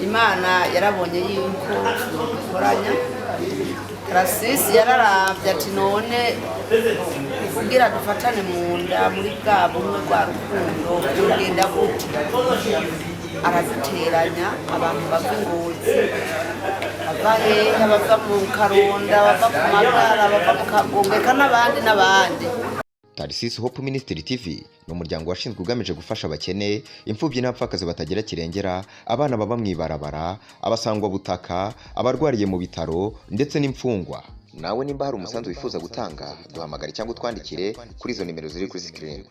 Imana yarabonye yuko dukoranya. Karasisi yararavye ati none kugira dufatane mu nda muri bwa bumwe bwa rukundo byogenda gute. Araduteranya abantu bava Ngozi, bava hehe, bava mu Karonda, bava ku Magara, bava mu Kagongeka n'abandi. Tarisisi Hope Ministry TV ni umuryango washinzwe ugamije gufasha abakene, imfubyi n'abapfakazi batagira kirengera, abana baba mwibarabara, abasangwa butaka, abarwariye mu bitaro ndetse n'imfungwa. Nawe nimba hari umusanzu wifuza gutanga, duhamagare cyangwa utwandikire kuri izo nimero ziri kuri screen.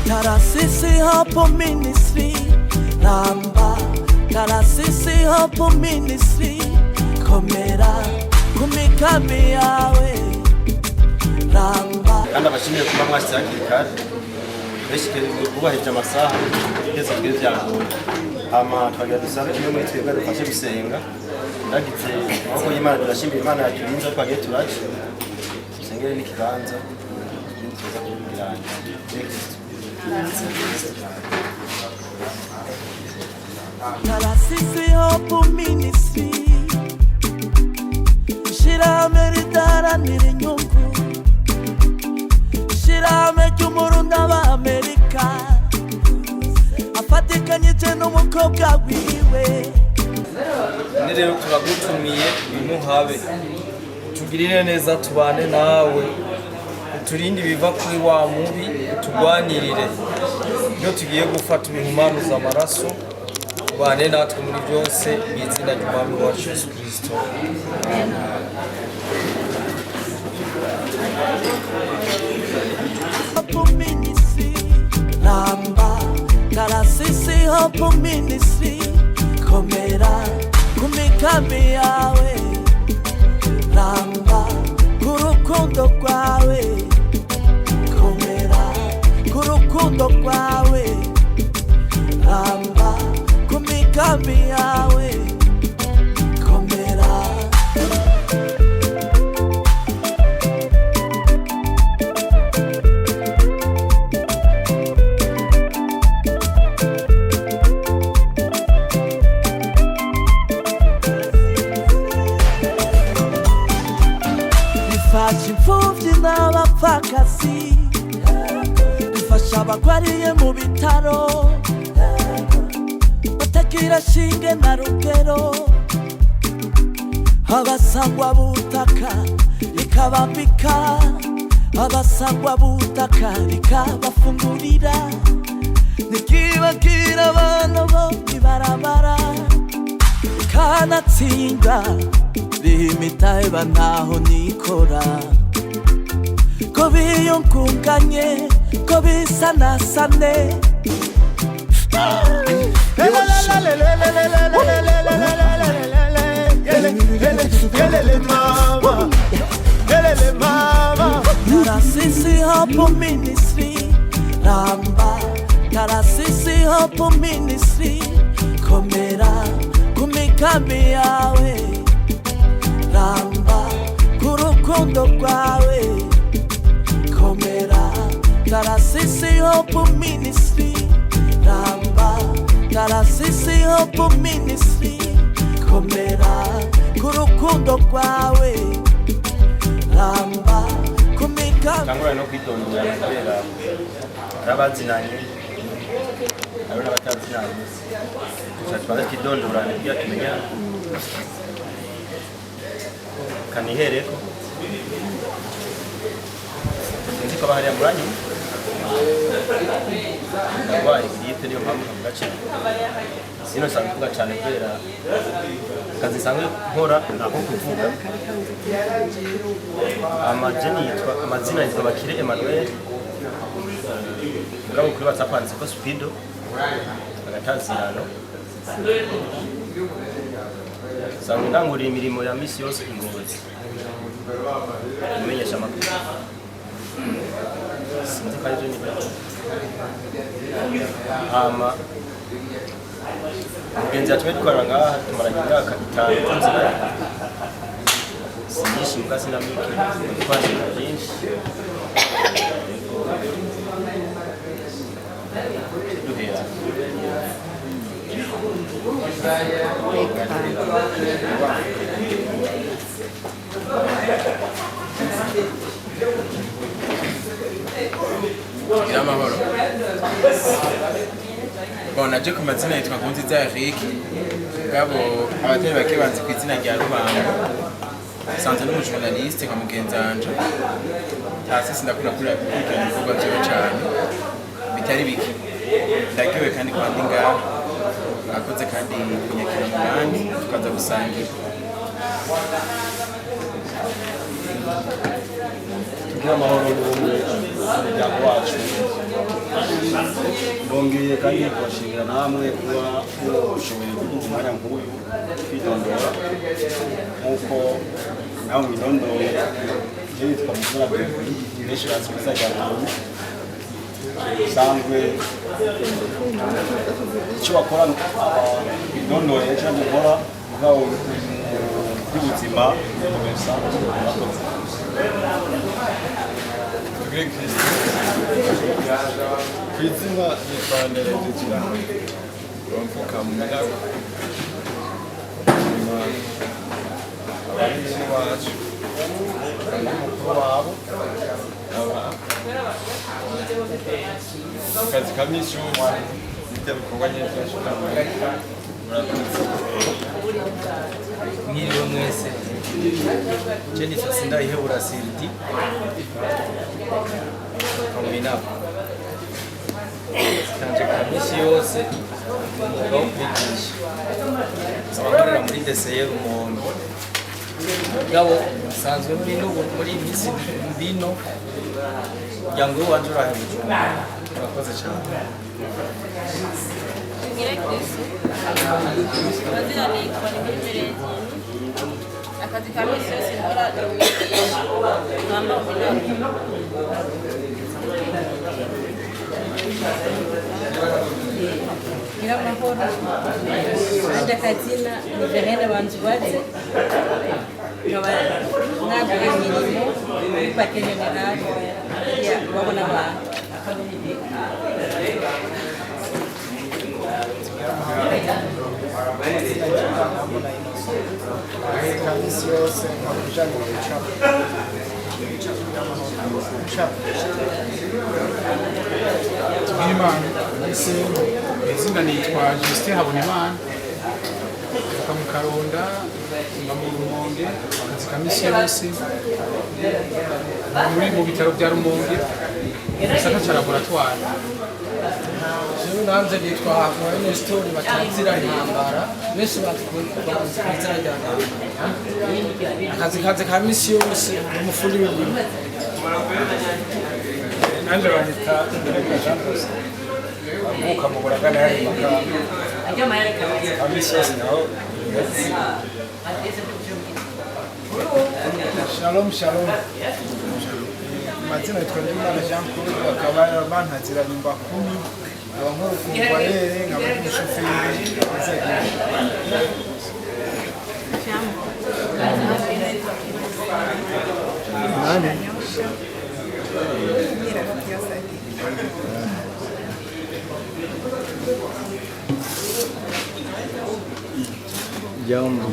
Tarisisi Hope Ministry Ramba, Tarisisi Hope Ministry komera kumikambi yawe Ramba. Kandi abashimiye kuba mwashakira beshike kubahije amasaha igeze kuri byangombwa. Hama twagira dusabe kimwe muri twebwe dufashe gusenga. Ndagize aho Imana turashimira Imana yaturinze twagiye turaje. Sengere n'ikibanza. Tuza kubiranga. Tarisisi Hope Ministry shirame ridaranira inyungu, shirame ry'umurundi w'Amerika afatikanyije n'umukobwa wiwe. Rero turagutumiye bimuhabe tugirire neza tubane nawe, turinde biva kuri wa mubi, tugwanirire iyo tugiye gufata ibihumanuza amaraso, ubane natwe muri byose mu izina ry'Umwami wacu Yesu Kristo. Hope Ministry Ramba, Tarisisi Hope Ministry komera kumikambi yawe Ramba, kurukundo rwawe komera, kurukundo rwawe Ramba, kumikambi yawe komera. Ifasha imfubyi n'abapfakazi, ifasha abagwariye mu bitaro batagira shinge na rugero, abasangwa butaka ikabambika, abasangwa butaka ikabafungurira, nikibagira abana bo ibarabara ikanatsinda bimitaye bantaho nikora, ko biyungunganye, ko bisanasane. Tarisisi Hope Ministry Ramba, Tarisisi Hope Ministry komera kumikambi yawe Ramba, kurukundo rwawe komera. Tarisisi Hope Ministry Ramba, Tarisisi Hope Ministry komera, kurukundo rwawe Ramba, kumikambi. Tangura no kwitondera kubera arabazinanye ari n'abatazinanye. Tushaka kidondora nibyo tumenya kanihereko nzi ko bahari amuranye abaye yite niyo mpamvu gace sino sanzwe kuvuga cyane kubera kazi sanzwe nkora nako kuvuga amazina yitwa Bakire Emmanuel, ngabo kuri WhatsApp handitse ko Speedo agatazirano. Sanzwe ndangura imirimo ya misi yose Ngozi, kumenyesha amakuru. sinzi ko aribyo nyine hama mugenzi yatumye dukorera ngaha tumaranye imyaka 5 tunzira si myinshi mbwa sinamwike twashika byinshi duhera gira amahoro bon naje ku mazina yitwa Nkunziza Eric ngabo abatari bake banzi ku izina rya Rubango sanze n'umujournaliste nka mugenzi wanje hasi sindakura kurikirana ibikorwa byawe cyane bitari bike ndagiwe kandi kwandi ngaha akoze kandi kunyakira mu bandi tukaza gusangira tugira amahoro n'ubumwe umuryango wacu bongeye kandi kubashimira namwe kuba mushoboye kugira umwanya nk'uyu kwitondora nk'uko nawe mwidondoye ibyo yitwa muzina Gregory benshi bazi ko izajya muntu usanzwe icyo bakora kwidondoye cyangwa gukora ubwabo by'ubuzima busanzwe bakoze ku izina nitwa Nderezekira bamvuka mu Minago abarinzi bacu n'umukuru wabo akazi ka misi yose bita bikorwa nyine mwiriwe mwese je nitwa Sindayihebura Sirdi Minago kanje ka misi yose umwuga wo kwigisha abakorera muri DCE Rumonge gabo sanzwe muri misi mbino kugira ngo wanje urahebuje urakoze cyane akazi ka misi yose nkora nkamba gira amahoro anje akazina ni Verena Banzubatse nkaba nagura imirimo muri pake generale wabona abantu kamisi yose nkakujana Tugimana ese izina nitwa Justin Habonimana kuva mu Karonda mba mu Rumonge akazi kamisi yose mu bitaro bya Rumonge gisata cya laboratoire jewe nanze nitwa Hakumarine Story batanzira intambara benshi batwizira rya akazi ka misi yose umufundi w'ibintu nanje banyita avuka mu buragana yari makamba kamisi yose naho shalom mazina yitwa Ndimana Jean Claude bakaba bantazira nyumba kumi abankuru kumvarere nkaba umushoferi nane Jambo.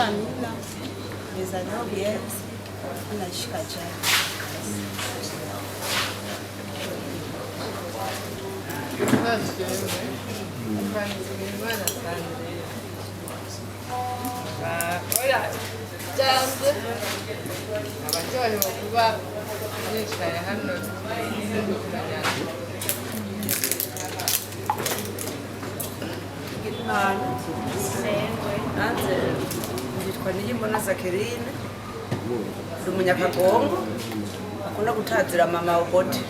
Amina nizaliwa Biezi anashika jana cyangwa abaryohewe kuba bicaye hano nanze nitwa Niyimbona Jacqueline ndi umunyakagongo akunda gutazira mama Obote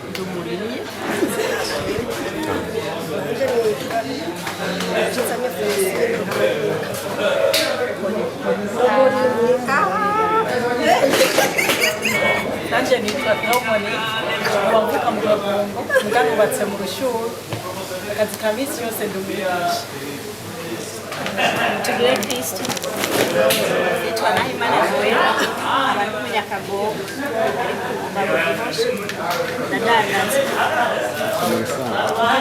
ndi umurimyi Nje ni nitwa Tomoni bavuka mu Gabongo muganga ubatse mu Rushuru akazi ka misi yose ndumwigisha Tugire Kristo nitwa Nahimana Noella abantu mu Nyakabogo babafashe ndadandaza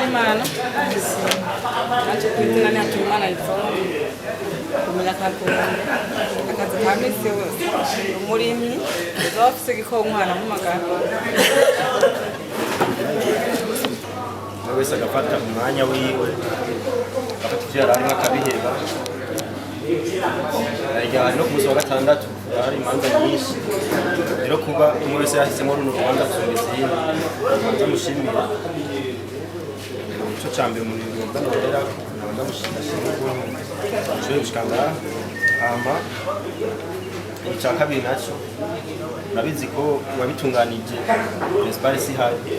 Imana anje kwituna na tumana ivoma kumira kakonde akazi ka misi yose umurimyi zofise gikonkwana mu magara wese agafata umwanya wiwe afata ivyo yararimo akabiheba hari no ku munsi wa gatandatu hari imanza nyinshi rero kuba umwe wese yahisemo runo rubanza gusumba izindi manza mushimira ico ca mbere umuntu yumva notera manza mushimira ashoboye gushika ngaha hama ica kabiri naco urabizi ko wabitunganije principal sihaye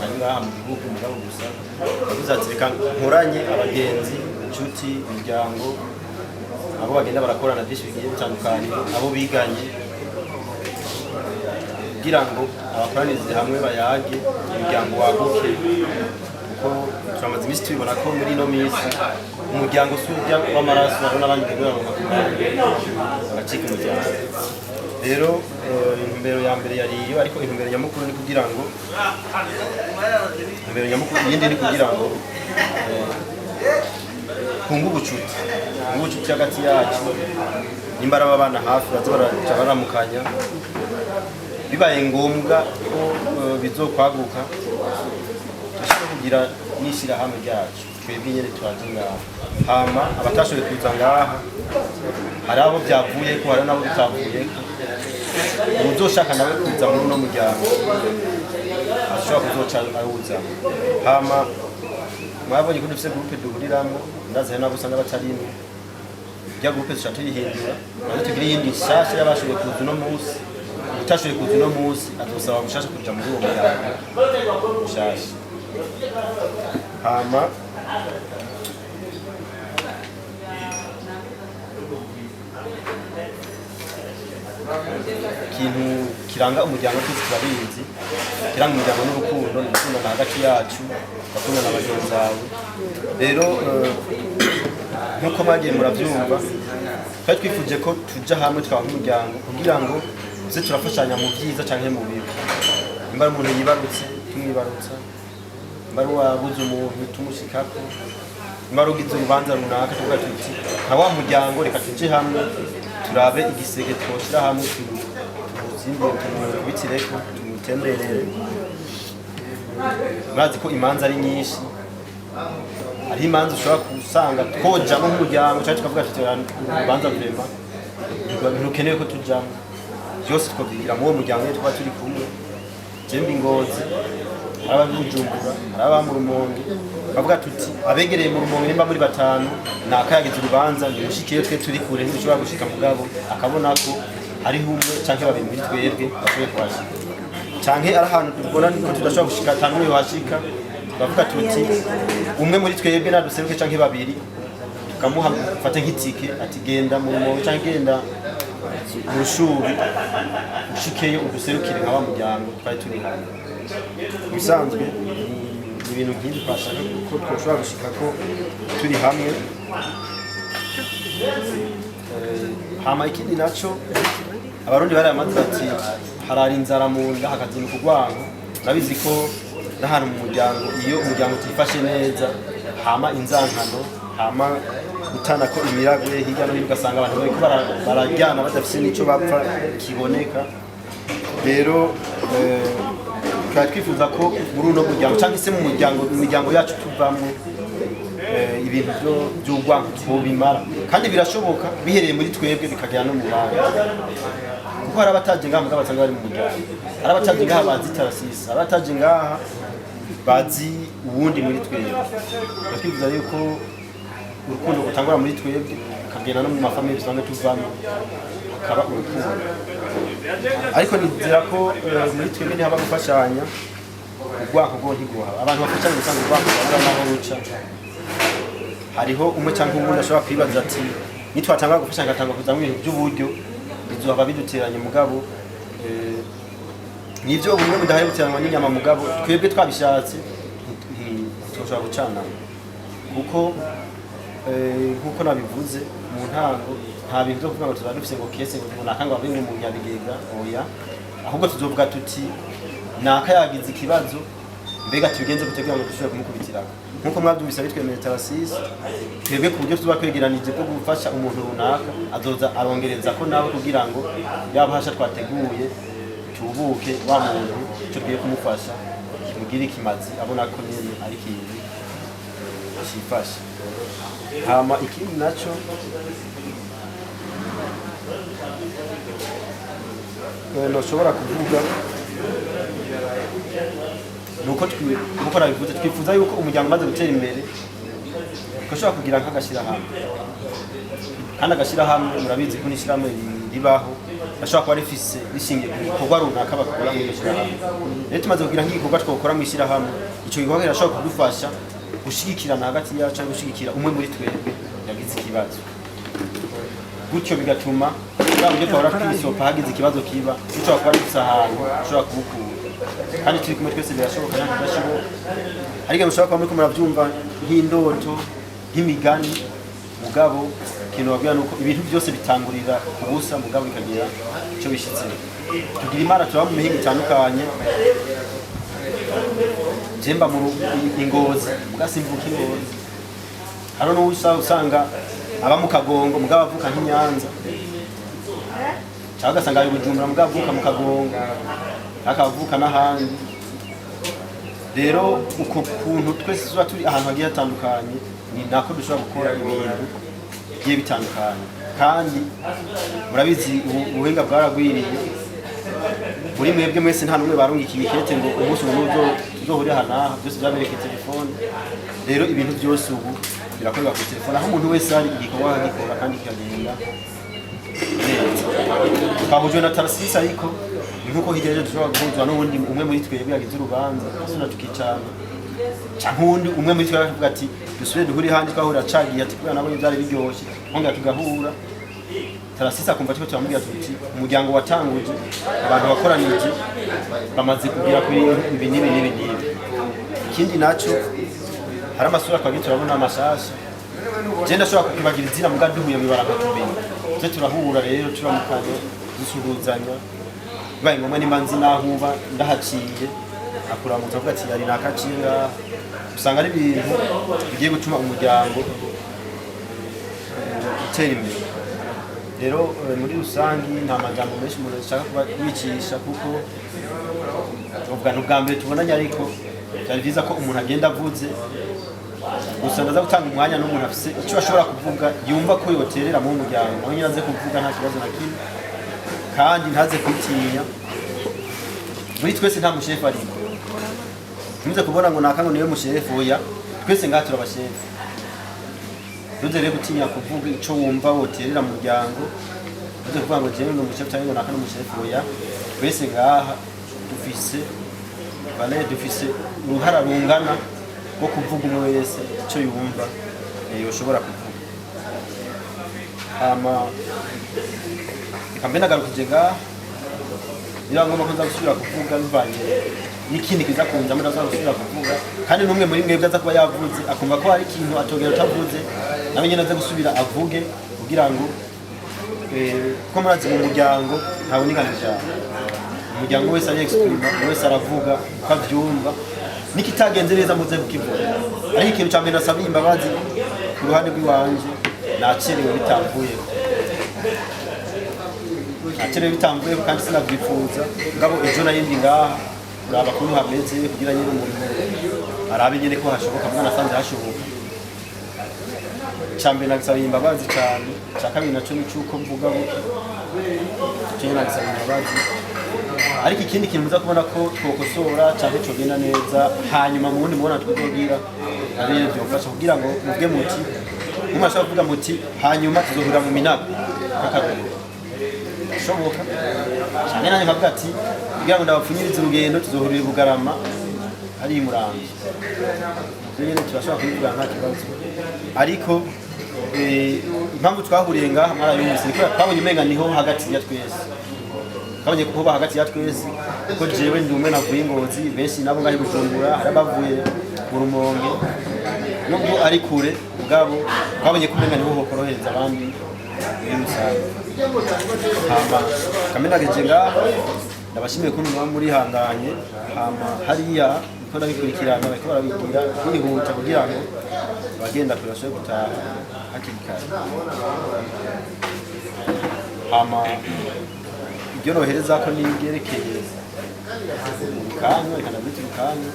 ari ngaha mu gihugu mugabo gusa yavuze ati reka nkoranye abagenzi inshuti imiryango abo bagenda barakorana byinshi bigiye bitandukanye abo biganye kugira ngo abakoranize hamwe bayage imiryango waguke kuko turamaze iminsi tubibona ko muri ino minsi umuryango usubya w'amaraso hari n'abandi bigora mu bagacika umuryango rero intumbero ya mbere yariyo ariko intumbero nyamukuru ni kugira ngo iyindi ni kugira ngo kunga ubucuti hagati yacu nimba ari abana hafi baza baraca baramukanya bibaye ngombwa ko bizokwaguka dushobora kugira n'ishyirahamwe ryacu twebwe nyine turaje ngaha hama abatashoboye kuza ngaha hari abo byavuyeko hari n'abo bitavuyeko uzoshaka nawe kuza muri uno muryango ashobora kuzoca awuza hama mwabonye ko dufise groupe duhuriramo ndazi hari n'abo usanga batarimo irya groupe duca tuyihindura nazo tugira iyindi nshasha y'abashoboye kuza uno munsi utashoboye kuza uno munsi azosaba gushasha kuja muri uwo muryango mushasha hama ikintu kiranga umuryango twese turabizi kiranga umuryango n'urukundo ni gukundana hagati yacu bakundana bagenzi bawe rero nk'uko mwagiye murabyumva twari twifuje ko tuja hamwe twaba nk'umuryango kugira ngo tuze turafashanya mu byiza cyangwa mu bibi nimba ari umuntu yibarutse tumwibarutsa nimba ari wabuze umuntu tumushikako nimba ari ugize urubanza runaka tuvuga tuti nka wa muryango reka tuje hamwe turabe igisege twoshira hamwe tumubitireko tumutemberere murazi ko imanza ari nyinshi hari imanza ushobora gusanga twojamo nk'umuryango cyangwa tukavuga tuti urubanza vrema ntukenewe ko tujamo byose twobigira mu uwo muryango iyo tuba turi kumwe jembe Ngozi hari abari Bujumbura hari ababa mu Rumonge bavuga tuti abegereye mu Rumonge nimba muri batanu nakayagize urubanza nimushikiye twe turi kure ntishobora gushika mugabo akabona ko ari humwe canke babiri muri twebwe bashoboye kuhashika canke ari ahantu tubona ko tudashobora gushika atanu umwe washika bavuga tuti umwe muri twebwe naduseruke canke babiri tukamuha fate nk'itike ati genda mu Rumonge canke genda mu Rushuru ushikeyo uduserukire nka wa muryango twari turi hamwe bisanzwe ibintu byinshi twashaka ko twoshobora gushika ko turi hamwe hama ikindi naco abarundi bari amaze ati harari inzara mu nda hakazinuka urwango nabizi ko n'ahantu mu muryango iyo umuryango utifashe neza hama inzankano hama gutana ko imiragwe hirya no hino ugasanga abantu bariko barajyana badafise n'ico bapfa kiboneka rero twari twifuza ko muri uno muryango cyangwa se mu miryango yacu tuvamo ibintu by'urwango tubimara kandi birashoboka bihereye muri twebwe bikagera no mu bandi kuko hari abataje ngaha mugabo basanga bari mu muryango hari abataje ngaha bazi Tarasisi hari abataje ngaha bazi uwundi muri twebwe twifuza yuko urukundo gutangura muri twebwe akagenda no mu mafamiye bisanzwe tuvamo akaba urukundo ariko nizera ko muri twebwe ni haba gufashanya urwango rwo ntiguha abantu bafashanya gusanga urwango rwanda naho ruca hariho umwe cyangwa umuntu ashobora kwibaza ati nitwatanga gufashanya gatanga kuza mu bintu by'uburyo bizohaba biduteranye mugabo nivyo ubumwe budahari butiranwa n'inyama mugabo twebwe twabishatse tushobora gucana kuko nkuko nabivuze mu ntango nta bintu byo kuvuga ngo tuba dufise ngo kese ngo nakanga bamwe mu nyabigega oya ahubwo tuzovuga tuti naka yagize ikibazo mbega tubigenze gutegura ngo dushobore kumukubitira nkuko mwabyumvise bitwemeye Tarasisi twebwe ku buryo tuba kwegeranije bwo gufasha umuntu runaka azoza arongereza ko nawe kugira ngo yabahasha twateguye tubuke wa muntu cyo tugiye kumufasha kimugire ikimazi abona ko nyene ari kintu cyifasha hama ikindi naco noshobora kuvuga nuko nabivuze twifuza yuko umuryango umaze gutera imbere ushobora kugira nk'agashyirahamwe kandi agashyirahamwe murabizi ko n'ishyirahamwe ribaho ashobora kuba rifise rishingiye ku bikorwa runaka bakora mu ishyirahamwe rero tumaze kugira nk'igikorwa twakora mu ishyirahamwe icyo gikorwa kirashobora kudufasha gushigikirana hagati yacu cyangwa gushigikira umwe muri twebwe yagize ikibazo gutyo bigatuma bwa buryo twahora twisopa hagize ikibazo kiba dushobora kuba dufise ahantu ushobora kubukura kandi turi kumwe twese birashoboka kandi bidashoboka ariko mushobora kuba muriko muravyumva nk'indoto nk'imigani mugabo ikintu babwira nuko ibintu byose bitangurira ubusa mugabo bikagira icyo bishitse tugira imana tuba mu mihingo itandukanye jemba mu Ingozi mugasimbuka Ingozi hano n'ubusa usanga aba mu Kagongo mugabo avuka nk'Inyanza cyangwa ugasanga ari Bujumbura mugabo avuka mu Kagongo akavuka n'ahandi rero uko kuntu twese tuba turi ahantu hagiye hatandukanye ni nako dushobora gukora ibintu bigiye bitandukanye kandi murabizi ubuhinga bwaragwiriye muri mwebwe mwese nta numwe barungika imikete ngo umunsi umwe uzohurira hanaha byose byabereke telefone rero ibintu byose ubu birakorwa ku telefone aho umuntu wese ari igikorwa agikora kandi kikagenda twahujwe na Tarasisi ariko nkuko higereje dushobora guhuzwa n'ubundi umwe muri twebwe yagize urubanza asuna tukicana cyangwa undi umwe muri twebwe akavuga ati dusubire duhuri handi twahura cagiye ati kubera nabo byari biryoshye ongera tugahura Tarasisi akumva cyo cyamubwira tuti umuryango watanguje abantu bakoranije bamaze kugira kuri ibi nibi ikindi naco hari amasura twagiye turabona amashasha genda ashobora kukibagira izina mugaduhuye mu baranga tubiri twe turahura rero turamukanye dusuhuzanya baye ngoma nimbanzi nahuba ndahaciye akuramutse avuga ati yari nakacinga usanga ari ibintu bigiye gutuma umuryango utera imbere rero muri rusangi nta majambo menshi umuntu ashaka kubicisha kuko uvuga n'ubwa mbere tubonanye ariko byari byiza ko umuntu agenda avuze gusa ndaza gutanga umwanya n'umuntu afise icyo ashobora kuvuga yumva ko yoterera mu muryango nawe nyine aze kuvuga nta kibazo na kimwe kandi ntaze kwitinya muri twese nta mushefu ariko ntuze kubona ngo nakango niwe mushefu oya twese ngaha turabashefu ntuze rero gutinya kuvuga icyo wumva woterera mu muryango ntuze kuvuga ngo jewe ni umushefu cyangwa ngo nakano mushefu oya twese ngaha dufise uruhara rungana rwo kuvuga umwe wese icyo yumva yoshobora kuvuga kambe nagarukije ngaha niba ngomba ko nzagusubira kuvuga bivanye n'ikindi kiza kunjamo ndazagusubira kuvuga kandi n'umwe muri mwebwe aza kuba yavuze akumva ko hari ikintu atogera utavuze nawe nyine aza gusubira avuge kugira ngo ko murazi mu muryango ntawe uniganije umuryango wese ari exprima wese aravuga uko avyumva nikitagenze neza muze kukivuga ariko ikintu cya mbere nasaba imbabazi ku ruhande rw'iwanje nacerewe bitamvuye kandi sinabyifuza ngabo ejo nayindi ngaha uraba kuntu hameze kugira nyine umuntu arabe nyine ko hashoboka mwana asanze hashoboka cyambere nagisaba imbabazi cyane cyakabiri naco nicuko mvuga buke cyane nagisaba imbabazi ariko ikindi kintu muza kubona ko twokosora cyane cyo genda neza hanyuma mu wundi mubona twibwira ari byofasha kugira ngo muvuge muti mumashaka kuvuga muti hanyuma tuzohura mu minago kakabiri shoboka cyane nanye nkavuga ati kugira ngo ndabapfunyirize urugendo tuzohurira i Bugarama ari Murambi nyine turashobora kubivuga nta kibazo ariko impamvu twahuriye ngaha mwarayumvise niko twabonye umenga niho hagati ya twese kabanye kuba hagati ya twese kuko jewe ndi umwe navuye Ngozi benshi nabo ngahi Bujumbura hari bavuye mu Rumonge nubwo ari kure ubwabo kabanye kumenga niho bokorohereza abandi hama kamenageje ngaho ndabashimiye ko mwa muri hanganye hama hariya ko nabikurikirana bariko barabigira kwihuta kugira ngo bagenda kurashoye gutaha hakiri kare hama ibyo nohereza ko nigerekeye kanyo ikana biti kanyo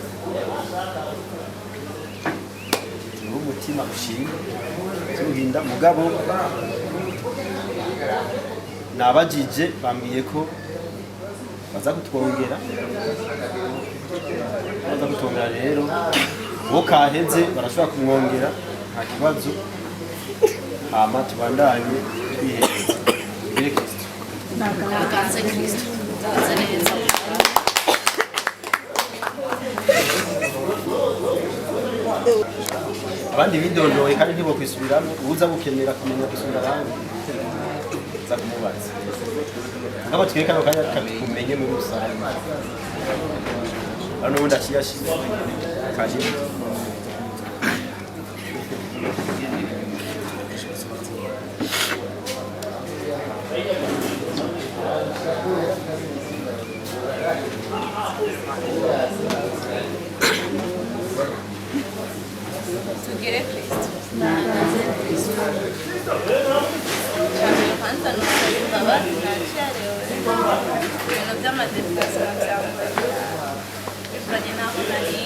umutima ushimye tuhinda mugabo nabajije bambwiye ko baza kutwongera rero uwo kaheze barashobora kumwongera nta kibazo hama tubandanye twihereza imbere Kristo Nagaze Kristo nagaze neza abandi bidondoye kandi ntibo kwisubiramo uza gukenera kumenya gusubira abandi za kumubaza ngabo twekano kanya kabimenye muri rusange hano ubundi akiyashyize kaje Tugire Kristo. Kwanza nusaba nacharewe. Ibintu by'amadeplasement cyangwa bifanye naho nari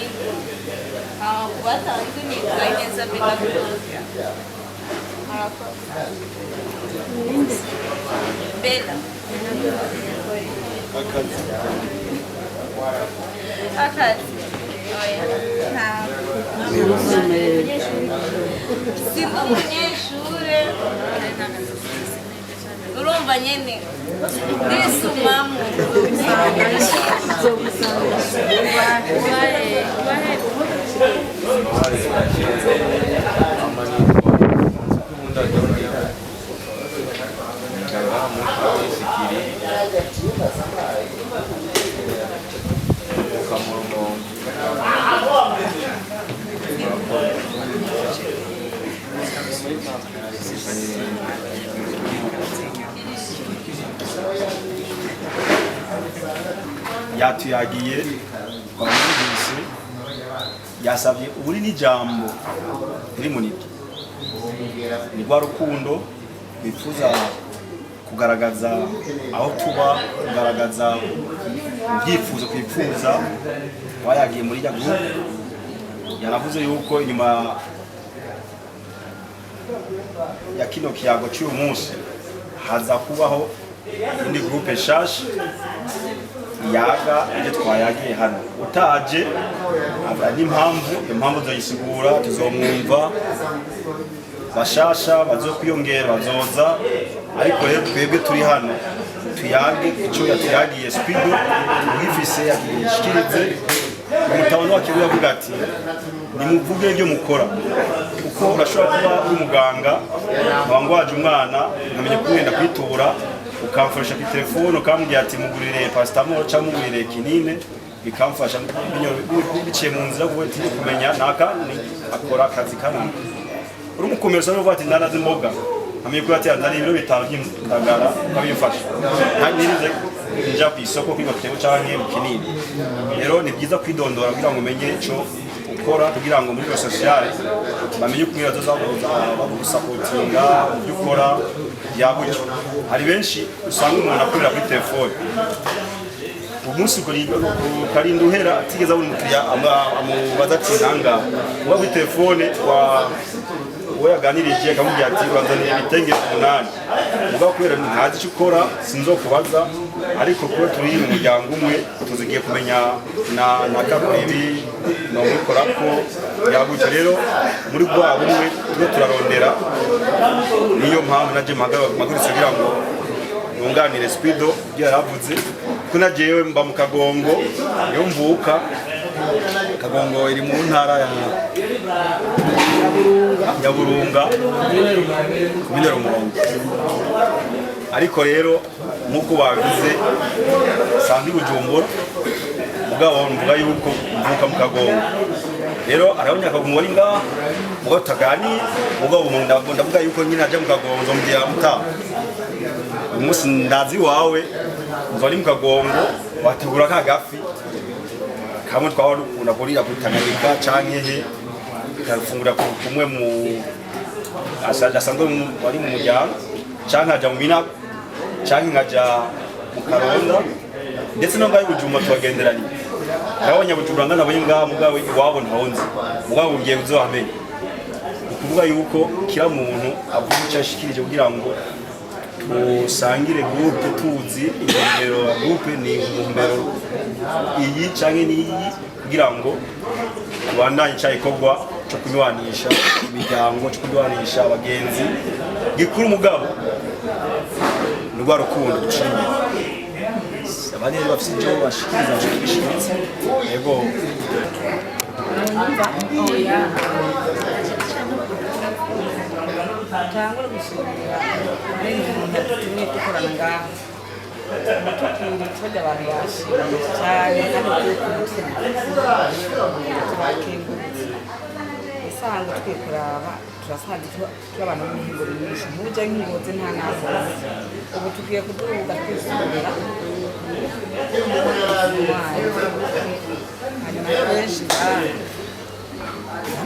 batanze imyitwaye neza bigakurya. Bella. Akazi. Siko umunyeshure urumva nyene ndisumamo yatuyagiye bamwumvise yasabye uburi n'ijambo riri muniki ni rwa rukundo bifuza kugaragaza aho tuba kugaragaza ibyifuzo kwifuza wayagiye muri ya group yanavuze yuko inyuma ya kino kiyago cy'uyu munsi haza kubaho indi groupe shasha yaga ibyo twayagiye hano utaje abura n'impamvu zoyisigura tuzomwumva bashasha bazokwiyongera bazoza ariko rero twebwe turi hano tuyage icyo yatuyagiye Spido wifise yakishikirize umutabano wakiwe yavuga ati nimuvuge ibyo mukora kuko urashobora kuba uri muganga wangwaje umwana namenye kugenda kwitura ukamfasha ku telefone ukambwira ati mugurire paracetamol cyangwa mugurire kinine bikamfasha biciye mu nzira kuko turi kumenya naka akora akazi kanaka uri mukomereza no vati ndanaze imboga amenye ko ati andari ibiro bitanu by'indagara ukabimfasha ntirinze njya ku isoko kwiga kutebo cyangwa mu kinini rero ni byiza kwidondora kugira ngo umenye icyo ukora kugira ngo muri sociale bamenye ukumira zozabuza bagusapotinga ibyo ukora yabucyo hari benshi usanga umuntu akorera kuri telefone umunsi ukarinda uhera atigeze abona umukiriya amubaza ati nanga uba kuri telefone uwo yaganirije akamubwira ati urazanira ibitenge 8 uvuga kubera ntazi icyo ukora sinzokubaza ariko kuba turi mu muryango umwe tuzigiye kumenya na kabibi no gukora ko yabucyo rero muri bwa bumwe twe turarondera niyo mpamvu naje magaritse kugira ngo nunganire Spido byo yaravuze ko najewe mba mu Kagongo yo mvuka Kagongo iri mu ntara ya Burunga kumenya Rumonge ariko rero nk'uko babivuze sandi Bujumbura mugabo mvuga yuko mvuka mu Kagongo rero arabanyakagongo bari ngaha mugabo tutaganiye mugabo ndavuga yuko nyine aje mu Kagongo nzombwira Mutamu umunsi ndazi wawe nzori mu Kagongo wategura ka gafi kamwe twaba dukunda kurira kuri Tanganyika canke he kafungura kumwe mu asanzwe wari mu muryango canke aja mu Minago canke ngaja mu Karonda ndetse no ngaho Bujumbura tubagenderanye abanyabujura ngana boye ngaha mugabo iwabo ntawonzi mugabo ugiye uzohamenye ukuvuga yuko kira muntu avuga icyo ashikirije kugira ngo usangire groupe tuzi intumbero ya groupe ni intumbero iyi canke niyi kugira ngo rwanda icayikogwa cyo kunywanisha imiryango cyo kunywanisha abagenzi gikuru mugabo rwa rukundo dushimye abandi bafite ibyo bashikiriza bishyikiritse yego tangura gushimira umuntu tumwe dukorana ngaho tukiri tujya abantu bashimye cyane kandi tubakengurutse usanga twiye kuraba turasanga turi abantu b'imihingo myinshi nk'ujya nk'ingozi nta nazo ubu tugiye kuduhuga twisubira hanyuma benshi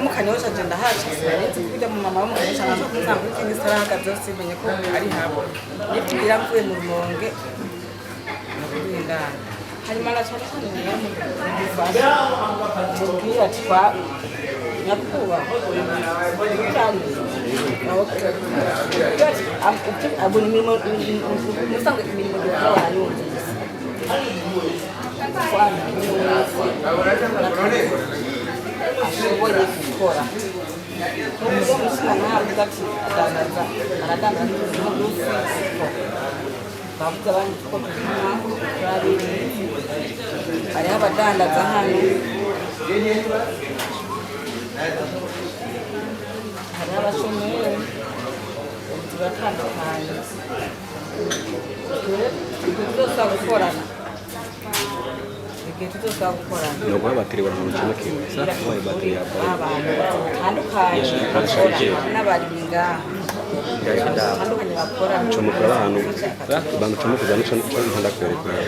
mukanyosha agenda haca sinaretse kujya mu mama w'umukanyosha nazo kumusanga kuri kindi sara hagaze yose menye ko ari habo nibwira mvuye mu Rumonge nakugenda hanyuma na cyane cyane mufasha mubwira twa nyakuba abona imirimo musanga imirimo y'abayumvise ashoboye gukora nubwo musina ntabwo ati adandaza aradandaza n'ubufi bavuga abandi ko tuzima babiri hariho abadandaza hano hariho abashomeri turatandukanye tuzosa gukorana no guhabatira abantu cyane kisa baye batiri abantu batandukanye n'abari ngaha batandukanye bakora cyumukura abantu bantu cyumukuza n'icyo ntanda kwerekana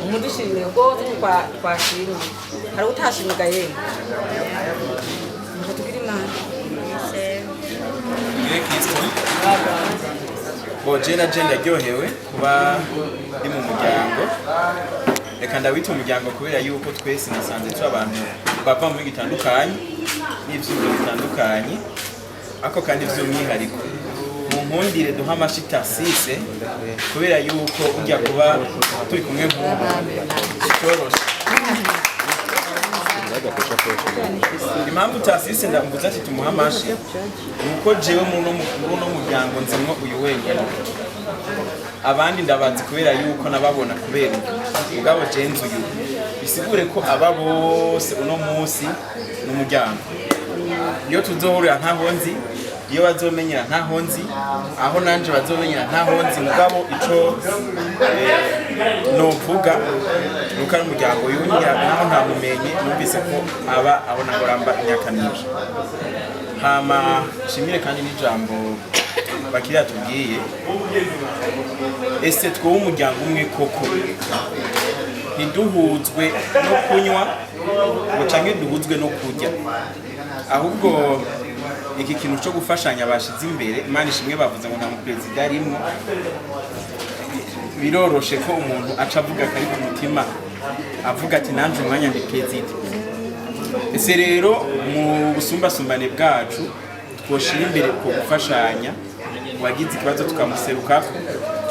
umudushimye rwose twashimye hari utashimiga yemwe ngo tugire imana Jena yaryohewe kuba ndi mu muryango reka ndawita umuryango kubera yuko twese nasanze turi abantu bava mu bitandukanye n'ivyumba bitandukanye ako kandi vy'umwihariko mu mpundire duha amashitasise kubera yuko ujya kuba turi kumwe nk'ubu cyoroshe impamvu tasise ndambuza ati tumuha amashi nuko jewe muno muryango nzimwo uyu wenyine abandi ndabazi kubera yuko nababona kubera ubwabo jenze uyu bisigure ko aba bose uno munsi n'umuryango iyo tuzohurira ntaho nzi iyo bazomenyera ntaho nzi aho nanje bazomenyera ntaho nzi mugabo ico novuga nuko ari umuryango yunyira naho ntamumenye numvise ko aba abona ngoramba imyaka myinshi hama shimire kandi n'ijambo bakiriya tubwiye ese twowe umuryango umwe koko ntiduhuzwe no kunywa ngo canke duhuzwe no kurya ahubwo iki kintu cyo gufashanya bashize imbere Imana ishimwe bavuze ngo nta muperezida arimo biroroshe ko umuntu aca avuga kari ku mutima avuga ati nanje umwanya ndi perezida ese rero mu busumbasumbane bwacu twoshira imbere ko gufashanya wagize ikibazo tukamuserukako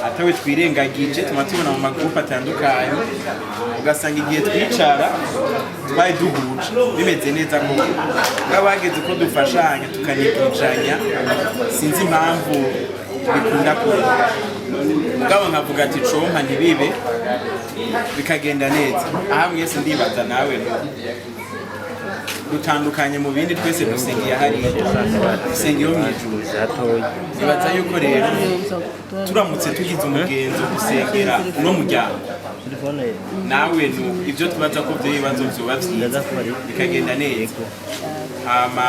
atawe twirengagije tubona mu magrupe atandukanye ugasanga igihe twicara twaye duhuje bimeze neza ko ngabageze ko dufashanya tukanigijanya sinzi impamvu bikunda kuba mugabo nkavuga ati compa ntibibe bikagenda neza aha mwese ndibaza nawe dutandukanye mu bindi twese dusengeye hariya dusengeye mu ijuru nibaza yuko rero turamutse tugize umugenzo gusengera uno muryango nawe ibyo tubaza ko byo ibibazo byoba byiza bikagenda neza hama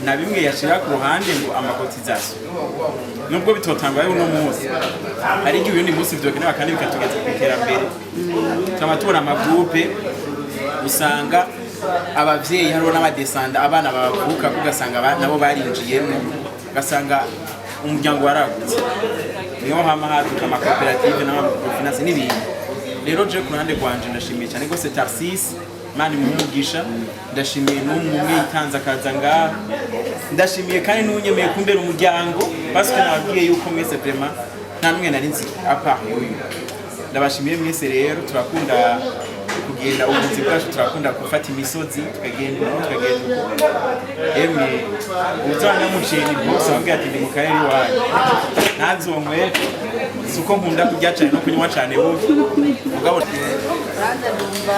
na bimwe yashira ku ruhande ngo amakotizasiyo nubwo bitotangwa uno munsi ari igihe undi munsi byokenewe kandi bikatugeza ku iterambere tukaba tubona amagrupe usanga abavyeyi hariho n'abadesanda abana bavuka kugasanga nabo barinjiyemo ugasanga umuryango waragutse niho hama haduka amakoperative n'amafinance n'ibindi rero je ku ruhande rwanje ndashimiye cyane rwose Tarsis mani mumugisha ndashimiye n'umwe itanze akaza ngaha ndashimiye kandi n'unyemeye kumbera umuryango parce que nababwiye yuko mwese vraiment nta numwe nari nzi apa uyu ndabashimiye mwese rero turakunda kugenda ubuzi bwacu turakunda gufata imisozi tukagenda emwe uzana muceni bose bambwira ati ndi mu karere iwanyu ntazomwe suko nkunda kurya cyane no kunywa cyane bubi mugabo kandi ndumva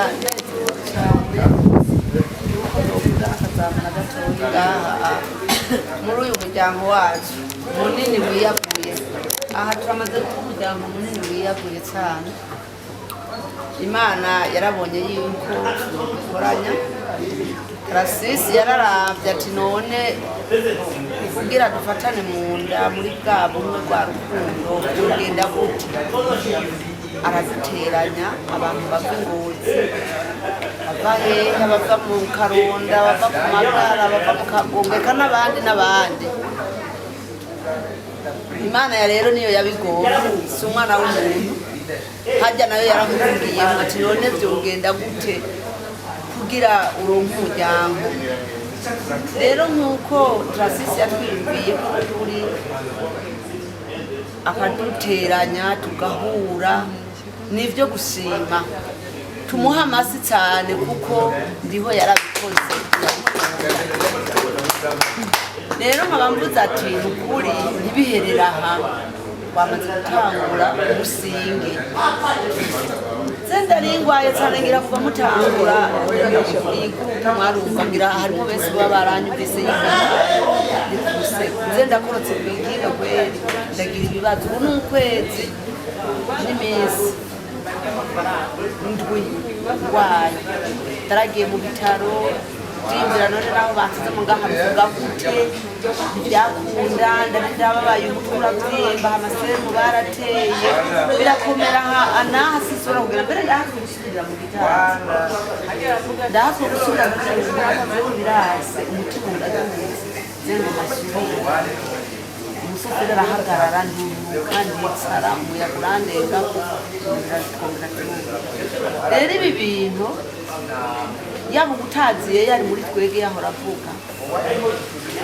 muri uyu muryango wacu munini wiyaguye aha turamaze kuba umuryango munini wiyaguye cyane Imana yarabonye yuko dukoranya Tarsis yararavye ati none kugira dufatane mu nda muri bwa bumwe bwa rukundo tugenda gute araduteranya abantu bava Ngozi bava hehe bava mu Karonda bava ku Magara bava mu Kagongeka n'abandi Imana ya rero niyo yabigora si umwana w'umuntu hajya nayo yaramubwiye ati none byogenda gute kugira uronke umuryango rero nk'uko Tarsis yatwiyumviye ko turi akaduteranya tugahura nivyo gushima tumuha amasi cyane kuko ndiho yarabikoze rero nkaba mvuze ati ukuri ntibiherera aha wamaze gutangura umusingi zenda ringwaye cyane ngira kuva mutangura iyi kuko mwarumva ngira harimo bese baba baranyumvise zenda korotse kwingira kweli ndagira ibibazo ubu n'ukwezi n'iminsi ndwi ndwaye ndaragiye mu bitaro ndinjira none naho basize mu ngaha mvuga gute ntibyakunda ndababaye umutwe byimba amasemu barateye birakomera anaha sisura kugira mbere ndahakwiye gusubira mu gitanda ndahakwiye gusubira mu gitanda birase umutima uragameze zengo masubira umusoferi arahagarara kandi yicara umuyaga urandenga rero ibi bintu yaba ubutaziye yari muri twege yahora avuga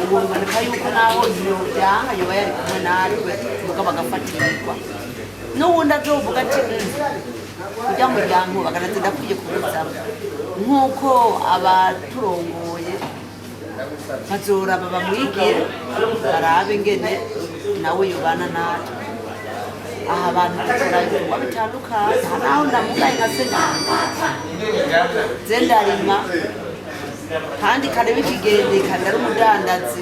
ubu biboneka yuko naho iyo byanga yoba yari kumwe natwe mugabo agafatirwa n'ubundi azovuga ati kujya mu muryango bagaragaza ndakwiye kubuzamo nk'uko abaturongoye bazoraba bamwigire barabe ngene nawe yobana natwe aha abantu bakora ibikorwa bitandukanye aha naho ndamugaye nka senanga zendarima kandi kareba ikigendeka ndari umudandazi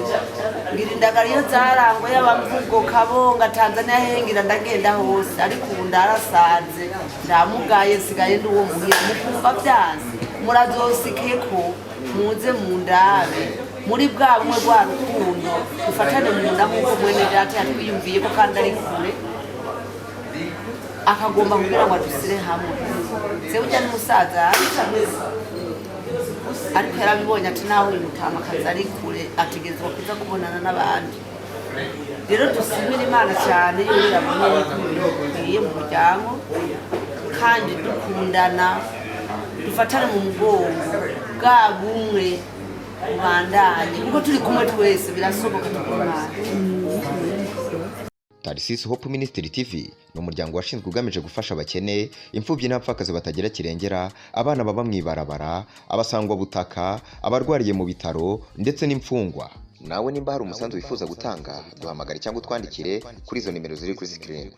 ngira indagara iyo zarangwa y'abamvugo Kabonga Tanzania hengira ndagenda hose ariko ubu ndarasanze ndamugaye sigaye ndi uwo muhira mukumva byanze murazosikeko muze mu ndabe muri bwa bumwe bwa rukundo dufatane mu nda nk'uko mwene data yatwiyumviye ko kandi ari kure akagomba kugira ngo adusire hamwe se ujya n'umusaza ariko yarabibonye ati nawe uyu mutamakazi ari kure ategerezwa kuza kubonana n'abandi rero dusimira Imana cyane iyo yabonye yuko ibintu bikwiye mu muryango kandi dukundana dufatane mu mugongo bwa bumwe ubandanye kuko turi kumwe twese birasoboka tukumana Tarsis Hope Ministry TV ni umuryango washinzwe ugamije gufasha abakene, imfubyi n'abapfakazi batagira kirengera, abana baba mwibarabara, abasangwa butaka, abarwariye mu bitaro ndetse n'imfungwa. nawe nimba hari umusanzu wifuza gutanga duhamagare cyangwa utwandikire kuri izo nimero ziri kuri screen.